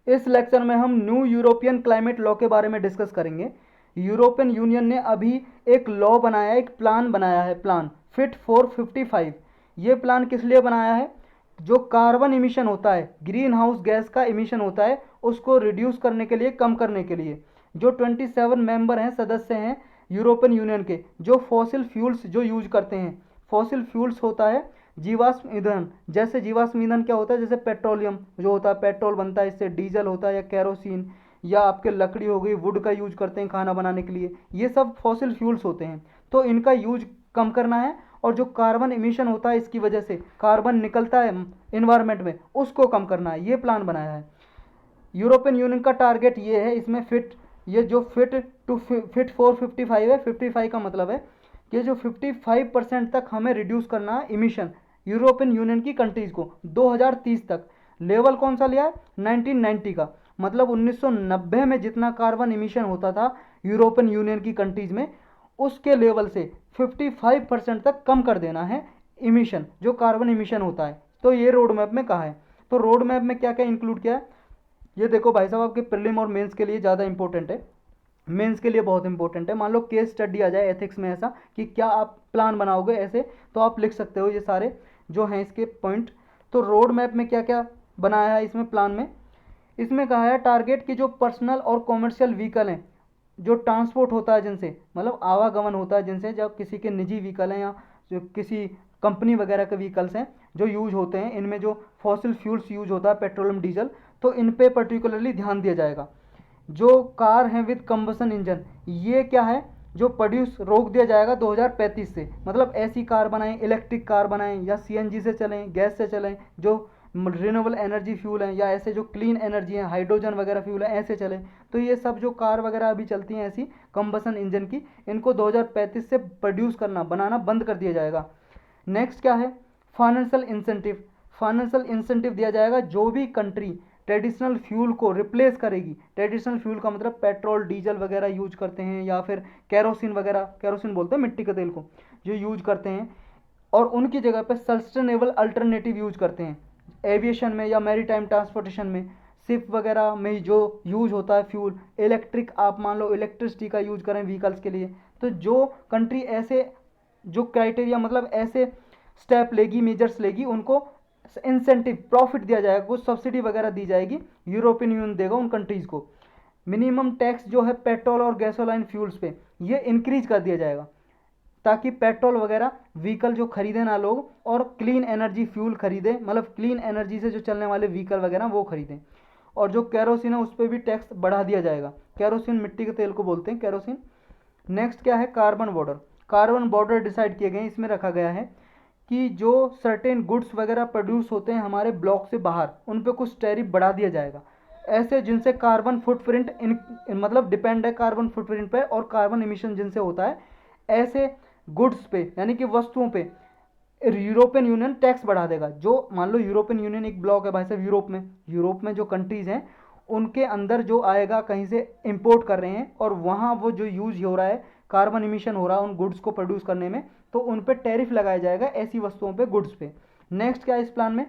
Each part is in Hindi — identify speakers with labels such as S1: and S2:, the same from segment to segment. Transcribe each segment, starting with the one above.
S1: इस लेक्चर में हम न्यू यूरोपियन क्लाइमेट लॉ के बारे में डिस्कस करेंगे। यूरोपियन यूनियन ने अभी एक लॉ बनाया, एक प्लान बनाया है, प्लान फिट फॉर 55। ये प्लान किस लिए बनाया है? जो कार्बन इमिशन होता है, ग्रीन हाउस गैस का इमिशन होता है, उसको रिड्यूस करने के लिए, कम करने के लिए। जो 27 मेंबर हैं, सदस्य हैं यूरोपियन यूनियन के, जो फॉसिल फ्यूल्स जो यूज करते हैं, फॉसिल फ्यूल्स होता है जीवाश्म ईंधन। जैसे जीवाश्म ईंधन क्या होता है? जैसे पेट्रोलियम जो होता है, पेट्रोल बनता है इससे, डीजल होता है या केरोसिन, या आपके लकड़ी हो गई, वुड का यूज करते हैं खाना बनाने के लिए, ये सब फॉसिल फ्यूल्स होते हैं। तो इनका यूज कम करना है, और जो कार्बन इमिशन होता है इसकी वजह से कार्बन निकलता है इन्वायरमेंट में, उसको कम करना है। ये प्लान बनाया है यूरोपियन यूनियन का। टारगेट ये है इसमें फिट, ये जो फिट फॉर 55 है, 55 का मतलब है कि जो 55% तक हमें रिड्यूस करना है इमिशन यूरोपियन यूनियन की कंट्रीज को 2030 तक। लेवल कौन सा लिया है? 1990 का, मतलब 1990 में जितना कार्बन इमिशन होता था यूरोपियन यूनियन की कंट्रीज में, उसके लेवल से 55% तक कम कर देना है इमिशन, जो कार्बन इमिशन होता है। तो ये रोड मैप में कहा है। तो रोड मैप में क्या क्या इंक्लूड किया है, ये देखो भाई साहब, आपके प्रीलिम और मेंस के लिए ज़्यादा इंपॉर्टेंट है, मेंस के लिए बहुत इंपॉर्टेंट है। मान लो केस स्टडी आ जाए एथिक्स में ऐसा कि क्या आप प्लान बनाओगे ऐसे, तो आप लिख सकते हो ये सारे जो हैं इसके पॉइंट। तो रोड मैप में क्या क्या बनाया है इसमें प्लान में? इसमें कहा है टारगेट की जो पर्सनल और कॉमर्शियल व्हीकल हैं, जो ट्रांसपोर्ट होता है जिनसे, मतलब आवागमन होता है जिनसे, जब किसी के निजी व्हीकल हैं या जो किसी कंपनी वगैरह के व्हीकल्स हैं जो यूज होते हैं, इनमें जो फॉसिल फ्यूल्स यूज होता है, पेट्रोलियम, डीजल, तो इन पे पर्टिकुलरली ध्यान दिया जाएगा। जो कार हैं विद कंबसन इंजन, ये क्या है, जो प्रोड्यूस रोक दिया जाएगा 2035 से। मतलब ऐसी कार बनाएं, इलेक्ट्रिक कार बनाएं, या सीएनजी से चलें, गैस से चलें, जो रिन्यूएबल एनर्जी फ्यूल हैं, या ऐसे जो क्लीन एनर्जी है, हाइड्रोजन वगैरह फ्यूल है, ऐसे चलें। तो ये सब जो कार वगैरह अभी चलती हैं ऐसी कंबसन इंजन की, इनको 2035 से प्रोड्यूस करना, बनाना बंद कर दिया जाएगा। नेक्स्ट क्या है? Financial incentive. फाइनेंशियल इंसेंटिव दिया जाएगा जो भी कंट्री ट्रेडिशनल फ्यूल को रिप्लेस करेगी। ट्रेडिशनल फ्यूल का मतलब पेट्रोल, डीजल वगैरह यूज करते हैं, या फिर कैरोसिन वगैरह, कैरोसिन बोलते हैं मिट्टी के तेल को, जो यूज करते हैं, और उनकी जगह पे सस्टेनेबल अल्टरनेटिव यूज करते हैं एविएशन में या मैरीटाइम ट्रांसपोर्टेशन में, शिप वगैरह में जो यूज होता है फ्यूल, इलेक्ट्रिक, आप मान लो इलेक्ट्रिसिटी का यूज करें व्हीकल्स के लिए। तो जो कंट्री ऐसे जो क्राइटेरिया, मतलब ऐसे स्टेप लेगी, मेजर्स लेगी, उनको इंसेंटिव, प्रॉफिट दिया जाएगा, कुछ सब्सिडी वगैरह दी जाएगी, यूरोपियन यूनियन देगा उन कंट्रीज को। मिनिमम टैक्स जो है पेट्रोल और गैसोलाइन फ्यूल्स पे, ये इंक्रीज कर दिया जाएगा, ताकि पेट्रोल वगैरह व्हीकल जो खरीदे ना लोग, और क्लीन एनर्जी फ्यूल खरीदें, मतलब क्लीन एनर्जी से जो चलने वाले व्हीकल वगैरह वो खरीदें। और जो कैरोसिन है उस पर भी टैक्स बढ़ा दिया जाएगा। कैरोसिन मिट्टी के तेल को बोलते हैं, कैरोसिन। नेक्स्ट क्या है? Carbon border. Carbon border decide किए गए, इसमें रखा गया है कि जो सर्टेन गुड्स वगैरह प्रोड्यूस होते हैं हमारे ब्लॉक से बाहर, उन पे कुछ टैरिफ बढ़ा दिया जाएगा, ऐसे जिनसे कार्बन फुटप्रिंट मतलब डिपेंड है कार्बन फुटप्रिंट पे, और कार्बन इमिशन जिनसे होता है, ऐसे गुड्स पे यानी कि वस्तुओं पे यूरोपियन यूनियन टैक्स बढ़ा देगा। जो मान लो यूरोपियन यूनियन एक ब्लॉक है भाई साहब, यूरोप में जो कंट्रीज हैं उनके अंदर जो आएगा, कहीं से इंपोर्ट कर रहे हैं, और वहाँ वो जो यूज हो रहा है, कार्बन इमिशन हो रहा है उन गुड्स को प्रोड्यूस करने में, तो उन पे टैरिफ लगाया जाएगा ऐसी वस्तुओं पे, गुड्स पे। नेक्स्ट क्या है इस प्लान में?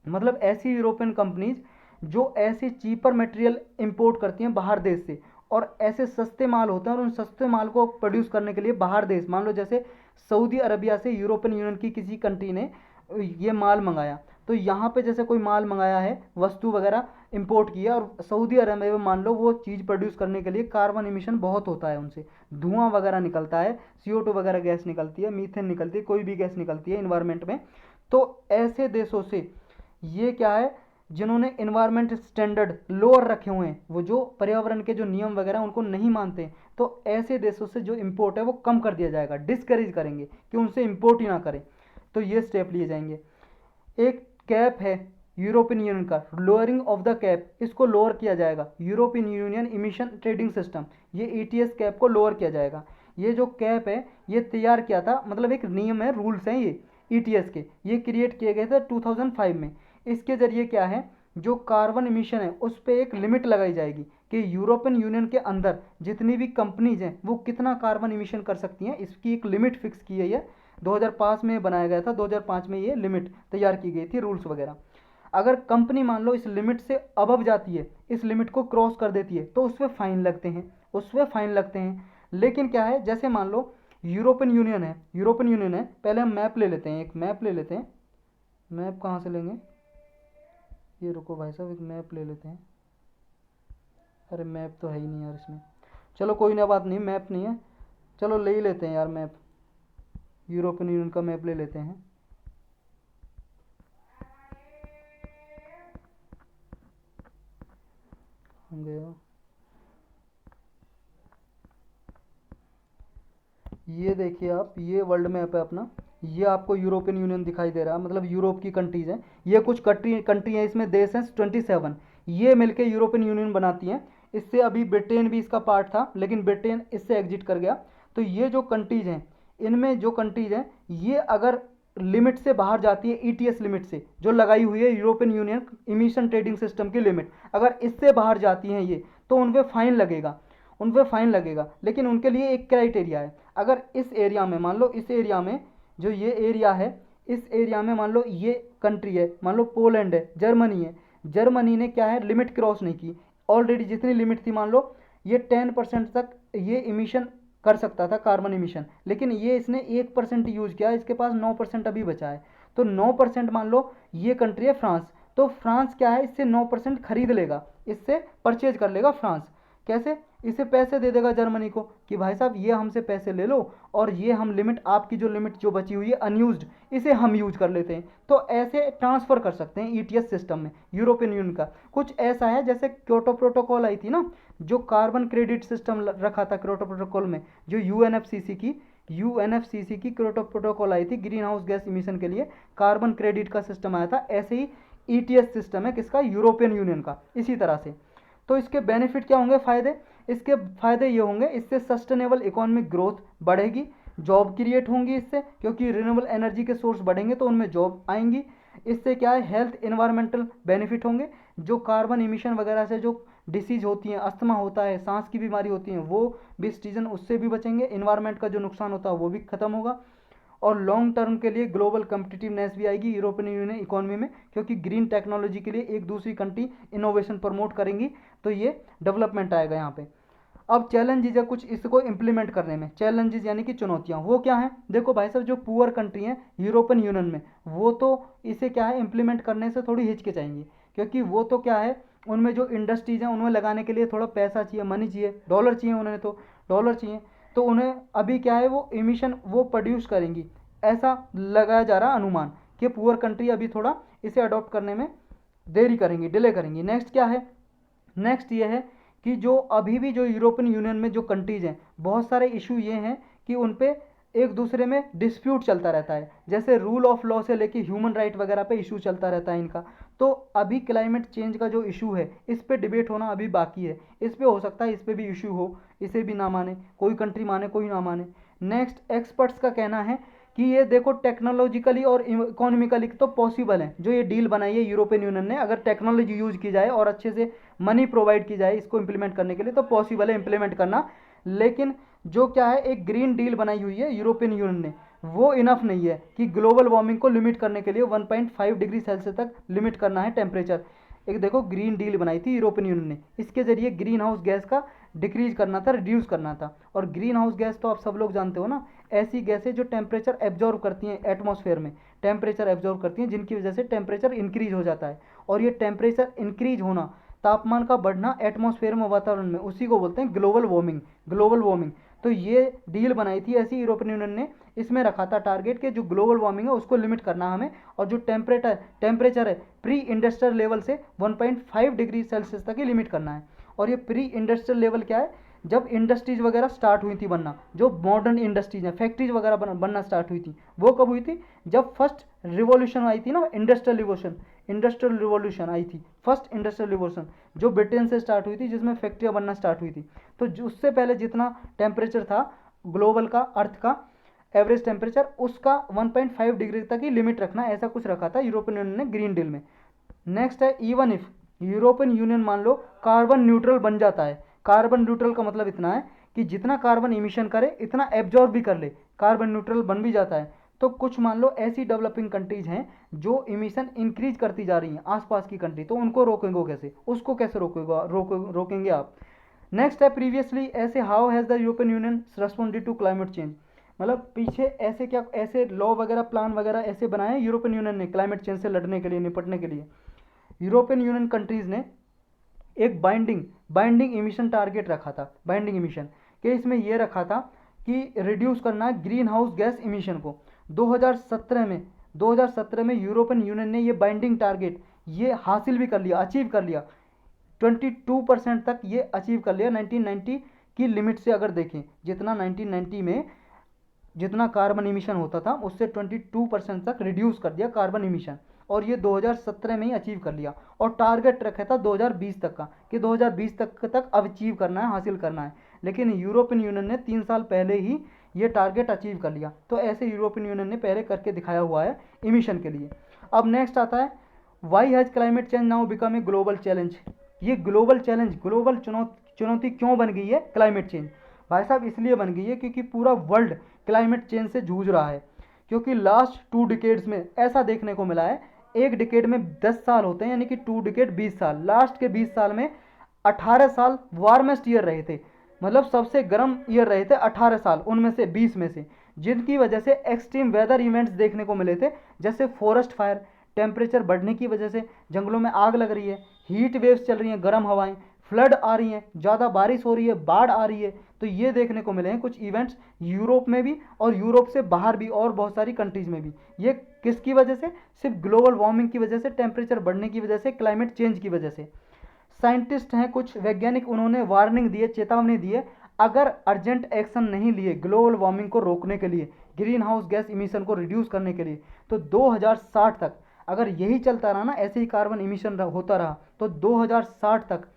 S1: मतलब ऐसी यूरोपियन कंपनीज जो ऐसे चीपर मटेरियल इंपोर्ट करती हैं बाहर देश से, और ऐसे सस्ते माल होते हैं, और उन सस्ते माल को प्रोड्यूस करने के लिए बाहर देश, मान लो जैसे सऊदी अरबिया से यूरोपियन यूनियन की किसी कंट्री ने ये माल मंगाया, तो यहाँ पे जैसे कोई माल मंगाया है, वस्तु वगैरह इंपोर्ट किया, और सऊदी अरबिया में मान लो वो चीज़ प्रोड्यूस करने के लिए कार्बन इमिशन बहुत होता है उनसे, धुआं वगैरह निकलता है, CO2 वगैरह गैस निकलती है, मीथेन निकलती है, कोई भी गैस निकलती है इन्वायरमेंट में। तो ऐसे देशों से ये क्या है, जिन्होंने इन्वायरमेंट स्टैंडर्ड लोअर रखे हुए हैं, वो जो पर्यावरण के जो नियम वगैरह उनको नहीं मानते, तो ऐसे देशों से जो इंपोर्ट है वो कम कर दिया जाएगा, डिस्करेज करेंगे कि उनसे इंपोर्ट ही ना करें। तो ये स्टेप लिए जाएंगे। एक कैप है यूरोपियन यूनियन का, लोअरिंग ऑफ द कैप, इसको लोअर किया जाएगा, European union emission trading system, ये ETS कैप को लोअर किया जाएगा। ये जो कैप है ये तैयार किया था, मतलब एक नियम है, रूल्स हैं ये ETS के, ये क्रिएट किए गए थे 2005 में। इसके जरिए क्या है, जो कार्बन इमिशन है उस पर एक लिमिट लगाई जाएगी कि यूरोपियन यूनियन के अंदर जितनी भी कंपनीज हैं वो कितना कार्बन इमिशन कर सकती हैं, इसकी एक लिमिट फिक्स की गई है। 2005 में बनाया गया था, 2005 में ये लिमिट तैयार की गई थी, रूल्स वगैरह। अगर कंपनी मान लो इस लिमिट से अबव जाती है, इस लिमिट को क्रॉस कर देती है, तो उस पर फाइन लगते हैं, उस पर फाइन लगते हैं। लेकिन क्या है, जैसे मान लो यूरोपियन यूनियन है, यूरोपियन यूनियन है, पहले हम मैप ले लेते हैं, एक मैप ले लेते हैं। मैप कहाँ से लेंगे, ये रुको भाई साहब, एक मैप ले लेते हैं। अरे मैप तो है ही नहीं यार इसमें, चलो कोई ना, बात नहीं, मैप नहीं है, चलो ले ही लेते हैं यार मैप, यूरोपियन यूनियन का मैप ले लेते हैं। गया, ये देखिए आप, ये वर्ल्ड मैप है अपना, ये आपको यूरोपियन यूनियन दिखाई दे रहा है, मतलब यूरोप की कंट्रीज हैं, ये कुछ कंट्री हैं, इसमें देश हैं 27, ये मिलके यूरोपियन यूनियन बनाती हैं। इससे अभी ब्रिटेन भी इसका पार्ट था, लेकिन ब्रिटेन इससे एग्जिट कर गया। तो ये जो कंट्रीज हैं, इनमें जो कंट्रीज हैं, ये अगर लिमिट से बाहर जाती है, ईटीएस लिमिट से जो लगाई हुई है European union emission trading system की लिमिट, अगर इससे बाहर जाती हैं ये, तो उन पर फाइन लगेगा, उन पर फाइन लगेगा। लेकिन उनके लिए एक क्राइटेरिया है, अगर इस एरिया में, मान लो इस एरिया में, जो ये एरिया है, इस एरिया में मान लो ये कंट्री है, मान लो पोलैंड है, जर्मनी है, जर्मनी ने क्या है, लिमिट क्रॉस नहीं की, ऑलरेडी जितनी लिमिट थी, मान लो ये 10% तक ये इमिशन कर सकता था, कार्बन इमिशन, लेकिन ये इसने 1% यूज किया, इसके पास 9% अभी बचा है। तो 9% मान लो ये कंट्री है फ्रांस, तो फ्रांस क्या है, इससे 9% खरीद लेगा, इससे परचेज कर लेगा फ्रांस। कैसे, इसे पैसे दे देगा जर्मनी को कि भाई साहब ये हमसे पैसे ले लो, और ये हम लिमिट, आपकी जो लिमिट जो बची हुई है अनयूज्ड, इसे हम यूज कर लेते हैं। तो ऐसे ट्रांसफर कर सकते हैं ईटीएस सिस्टम में यूरोपियन यूनियन का। कुछ ऐसा है जैसे क्योटो प्रोटोकॉल आई थी ना, जो कार्बन क्रेडिट सिस्टम रखा था क्योटो प्रोटोकॉल में, जो यूएनएफसीसी की क्योटो प्रोटोकॉल आई थी ग्रीन हाउस गैस इमिशन के लिए, कार्बन क्रेडिट का सिस्टम आया था, ऐसे ही ईटीएस सिस्टम है किसका, यूरोपियन यूनियन का, इसी तरह से। तो इसके बेनिफिट क्या होंगे, फायदे, इसके फायदे ये होंगे, इससे सस्टेनेबल इकोनॉमिक ग्रोथ बढ़ेगी, जॉब क्रिएट होंगी इससे, क्योंकि रिन्यूएबल एनर्जी के सोर्स बढ़ेंगे तो उनमें जॉब आएंगी। इससे क्या है, हेल्थ इन्वायरमेंटल बेनिफिट होंगे, जो कार्बन इमिशन वगैरह से जो डिसीज होती हैं, अस्थमा होता है, सांस की बीमारी होती है, वो भी सीजन उससे भी बचेंगे, इन्वायरमेंट का जो नुकसान होता है वो भी खत्म होगा। और लॉन्ग टर्म के लिए ग्लोबल कम्पिटिटिवनेस भी आएगी यूरोपियन यूनियन इकोनॉमी में, क्योंकि ग्रीन टेक्नोलॉजी के लिए एक दूसरी कंट्री इनोवेशन प्रमोट करेंगी, तो ये डेवलपमेंट आएगा यहाँ पे। अब चैलेंजेस है कुछ इसको इम्प्लीमेंट करने में, चैलेंजेस यानी कि चुनौतियाँ, वो क्या है, देखो भाई साहब, जो पुअर कंट्री हैं यूरोपियन यूनियन में, वो तो इसे क्या है, इम्प्लीमेंट करने से थोड़ी हिचकिचाएंगी, क्योंकि वो तो क्या है, उनमें जो इंडस्ट्रीज हैं उनमें लगाने के लिए थोड़ा पैसा चाहिए, मनी चाहिए, डॉलर चाहिए, उन्हें तो डॉलर चाहिए, तो उन्हें अभी क्या है, वो इमिशन वो प्रोड्यूस करेंगी, ऐसा लगाया जा रहा अनुमान, कि पुअर कंट्री अभी थोड़ा इसे अडॉप्ट करने में देरी करेंगी, डिले करेंगी। नेक्स्ट क्या है, नेक्स्ट ये है कि जो अभी भी जो यूरोपियन यूनियन में जो कंट्रीज हैं, बहुत सारे इशू ये हैं कि उन पे एक दूसरे में डिस्प्यूट चलता रहता है, जैसे रूल ऑफ लॉ से लेके ह्यूमन राइट वगैरह पे इशू चलता रहता है इनका। तो अभी क्लाइमेट चेंज का जो इशू है, इस पे डिबेट होना अभी बाकी है, इस पे हो सकता है इस पे भी इशू हो, इसे भी ना माने, कोई कंट्री माने कोई ना माने। नेक्स्ट, एक्सपर्ट्स का कहना है कि ये देखो टेक्नोलॉजिकली और इकोनॉमिकली तो पॉसिबल है, जो ये डील बनाई है यूरोपियन यूनियन ने, अगर टेक्नोलॉजी यूज की जाए और अच्छे से मनी प्रोवाइड की जाए इसको इम्प्लीमेंट करने के लिए, तो पॉसिबल है इम्प्लीमेंट करना। लेकिन जो क्या है, एक ग्रीन डील बनाई हुई है यूरोपियन यूनियन ने, वो इनफ नहीं है कि ग्लोबल वार्मिंग को लिमिट करने के लिए 1.5 डिग्री सेल्सियस तक लिमिट करना है टेम्परेचर। एक देखो ग्रीन डील बनाई थी यूरोपियन यूनियन ने, इसके जरिए ग्रीन हाउस गैस का डिक्रीज करना था, रिड्यूस करना था। और ग्रीन हाउस गैस तो आप सब लोग जानते हो ना, ऐसी गैसें जो टेम्परेचर एब्जॉर्व करती हैं एटमॉस्फेयर में, टेम्परेचर एब्जॉर्व करती हैं, जिनकी वजह से टेम्परेचर इंक्रीज हो जाता है। और ये टेम्परेचर इंक्रीज होना, तापमान का बढ़ना एटमॉस्फेयर में, वातावरण में, उसी को बोलते हैं ग्लोबल वार्मिंग, ग्लोबल वार्मिंग। तो ये डील बनाई थी ऐसी यूरोपियन यूनियन ने, इसमें रखा था टारगेट के जो ग्लोबल वार्मिंग है उसको लिमिट करना हमें, और जो टेम्परेचर है प्री इंडस्ट्रियल लेवल से 1.5 डिग्री सेल्सियस तक ही लिमिट करना है। और ये प्री इंडस्ट्रियल लेवल क्या है, जब इंडस्ट्रीज वगैरह स्टार्ट हुई थी बनना, जो मॉडर्न इंडस्ट्रीज हैं, फैक्ट्रीज वगैरह बनना स्टार्ट हुई थी, वो कब हुई थी, जब फर्स्ट रिवॉल्यूशन आई थी ना, इंडस्ट्रियल रिवॉल्यूशन, इंडस्ट्रियल रिवॉल्यूशन आई थी, फर्स्ट इंडस्ट्रियल रिवॉल्यूशन जो ब्रिटेन से स्टार्ट हुई थी, जिसमें फैक्ट्रियाँ बनना स्टार्ट हुई थी। तो उससे पहले जितना टेम्परेचर था ग्लोबल का, अर्थ का एवरेज टेम्परेचर, उसका 1.5 डिग्री तक ही लिमिट रखना, ऐसा कुछ रखा था यूरोपियन यूनियन ने ग्रीन डील में। नेक्स्ट है, इवन इफ यूरोपियन यूनियन मान लो कार्बन न्यूट्रल बन जाता है, कार्बन न्यूट्रल का मतलब इतना है कि जितना कार्बन इमिशन करे इतना एब्जॉर्ब भी कर ले, कार्बन न्यूट्रल बन भी जाता है, तो कुछ मान लो ऐसी डेवलपिंग कंट्रीज हैं जो इमिशन इंक्रीज करती जा रही हैं आसपास की कंट्री, तो उनको रोकेंगे कैसे, उसको कैसे रोकेंगे आप। नेक्स्ट है प्रीवियसली ऐसे how has the European union responded to climate change, मतलब पीछे ऐसे क्या ऐसे लॉ वगैरह प्लान वगैरह ऐसे बनाए यूरोपियन यूनियन ने क्लाइमेट चेंज से लड़ने के लिए, निपटने के लिए। यूरोपियन यूनियन कंट्रीज ने एक बाइंडिंग इमिशन टारगेट रखा था, बाइंडिंग इमिशन कि इसमें यह रखा था कि रिड्यूस करना है ग्रीन हाउस गैस इमिशन को। 2017 में यूरोपियन यूनियन ने ये बाइंडिंग टारगेट ये हासिल भी कर लिया, अचीव कर लिया। 22% तक ये अचीव कर लिया 1990 की लिमिट से। अगर देखें जितना 1990 में जितना कार्बन इमिशन होता था उससे 22% तक रिड्यूस कर दिया कार्बन इमिशन, और ये 2017 में ही अचीव कर लिया। और टारगेट रखा था 2020 तक का कि 2020 तक अचीव करना है, हासिल करना है। लेकिन यूरोपियन यूनियन ने 3 साल पहले ही ये टारगेट अचीव कर लिया। तो ऐसे यूरोपियन यूनियन ने पहले करके दिखाया हुआ है इमिशन के लिए। अब नेक्स्ट आता है why has climate change now become a global challenge. ये ग्लोबल चैलेंज, ग्लोबल चुनौती क्यों बन गई है क्लाइमेट चेंज? भाई साहब इसलिए बन गई है क्योंकि पूरा वर्ल्ड क्लाइमेट चेंज से जूझ रहा है। क्योंकि लास्ट 2 डिकेड्स में ऐसा देखने को मिला है, एक डिकेड में 10 साल होते हैं, यानी कि 2 डिकेड 20 साल। लास्ट के 20 साल में 18 साल वार्मेस्ट ईयर रहे थे, मतलब सबसे गर्म ईयर रहे थे 18 साल उनमें से 20 में से, जिनकी वजह से एक्सट्रीम वेदर इवेंट्स देखने को मिले थे, जैसे फॉरेस्ट फायर, टेम्परेचर बढ़ने की वजह से जंगलों में आग लग रही है, हीट वेव्स चल रही हैं, गर्म हवाएं, फ्लड आ रही हैं, ज़्यादा बारिश हो रही है, बाढ़ आ रही है। तो ये देखने को मिले हैं कुछ इवेंट्स यूरोप में भी और यूरोप से बाहर भी और बहुत सारी कंट्रीज में भी। ये किसकी वजह से? सिर्फ ग्लोबल वार्मिंग की वजह से, टेम्परेचर बढ़ने की वजह से, क्लाइमेट चेंज की वजह से। साइंटिस्ट हैं कुछ वैज्ञानिक, उन्होंने वार्निंग दी है, चेतावनी दी है, अगर अर्जेंट एक्शन नहीं लिए ग्लोबल वार्मिंग को रोकने के लिए, ग्रीन हाउस गैस इमिशन को रिड्यूस करने के लिए, तो 2060 तक अगर यही चलता रहा ना, ऐसे ही कार्बन इमिशन होता रहा, तो 2060 तक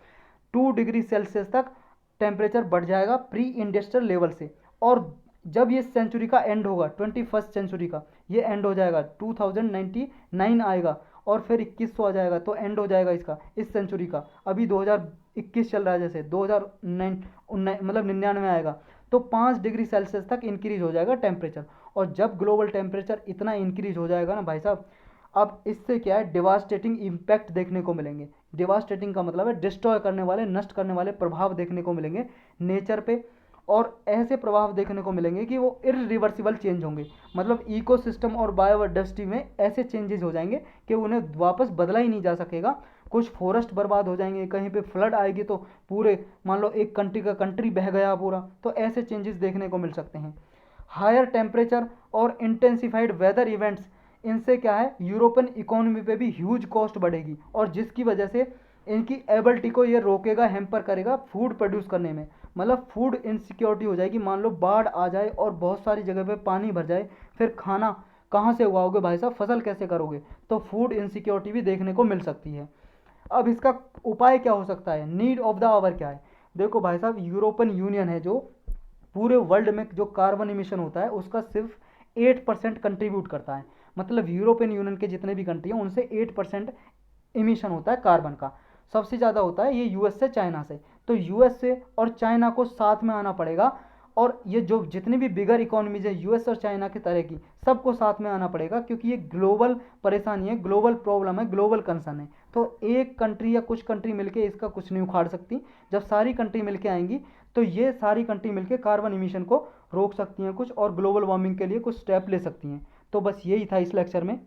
S1: 2 डिग्री सेल्सियस तक टेम्परेचर बढ़ जाएगा प्री इंडस्ट्रियल लेवल से। और जब ये सेंचुरी का एंड होगा, 21st सेंचुरी का ये एंड हो जाएगा, 2099 आएगा और फिर 2100 आ जाएगा, तो एंड हो जाएगा इसका, इस सेंचुरी का। अभी 2021 चल रहा है, जैसे 2009 मतलब 99 आएगा, तो 5 डिग्री सेल्सियस तक इंक्रीज हो जाएगा टेम्परेचर। और जब ग्लोबल टेम्परेचर इतना इंक्रीज हो जाएगा ना भाई साहब, अब इससे क्या है, डिवास्टेटिंग इम्पैक्ट देखने को मिलेंगे। डिवास्टेटिंग का मतलब है डिस्ट्रॉय करने वाले, नष्ट करने वाले प्रभाव देखने को मिलेंगे नेचर पे। और ऐसे प्रभाव देखने को मिलेंगे कि वो इरिवर्सिबल चेंज होंगे, मतलब इकोसिस्टम और बायोडाइवर्सिटी में ऐसे चेंजेस हो जाएंगे कि उन्हें वापस बदला ही नहीं जा सकेगा। कुछ फॉरेस्ट बर्बाद हो जाएंगे, कहीं पे फ्लड आएगी तो पूरे मान लो एक कंट्री का कंट्री बह गया पूरा, तो ऐसे चेंजेस देखने को मिल सकते हैं। हायर टेम्परेचर और इंटेंसिफाइड वेदर इवेंट्स, इनसे क्या है, यूरोपियन इकोनॉमी पे भी ह्यूज कॉस्ट बढ़ेगी, और जिसकी वजह से इनकी एबिलिटी को ये रोकेगा, हैम्पर करेगा फूड प्रोड्यूस करने में। मतलब फूड इनसिक्योरिटी हो जाएगी, मान लो बाढ़ आ जाए और बहुत सारी जगह पे पानी भर जाए, फिर खाना कहाँ से उगाओगे भाई साहब, फसल कैसे करोगे? तो फूड इनसिक्योरिटी भी देखने को मिल सकती है। अब इसका उपाय क्या हो सकता है, नीड ऑफ द आवर क्या है? देखो भाई साहब, यूरोपियन यूनियन है जो पूरे वर्ल्ड में जो कार्बन इमिशन होता है उसका सिर्फ 8% कंट्रीब्यूट करता है। मतलब यूरोपियन यूनियन के जितने भी कंट्री हैं उनसे 8% इमिशन होता है कार्बन का। सबसे ज़्यादा होता है ये यूएस से, चाइना से। तो यूएस से और चाइना को साथ में आना पड़ेगा, और ये जो जितनी भी बिगर इकोनॉमीज है यूएस और चाइना की तरह की, सबको साथ में आना पड़ेगा, क्योंकि ये ग्लोबल परेशानी है, ग्लोबल प्रॉब्लम है, ग्लोबल कंसर्न है। तो एक कंट्री या कुछ कंट्री मिलके इसका कुछ नहीं उखाड़ सकती। जब सारी कंट्री मिलके आएंगी तो ये सारी कंट्री मिलके कार्बन इमिशन को रोक सकती हैं कुछ, और ग्लोबल वार्मिंग के लिए कुछ स्टेप ले सकती हैं। तो बस यही था इस लेक्चर में।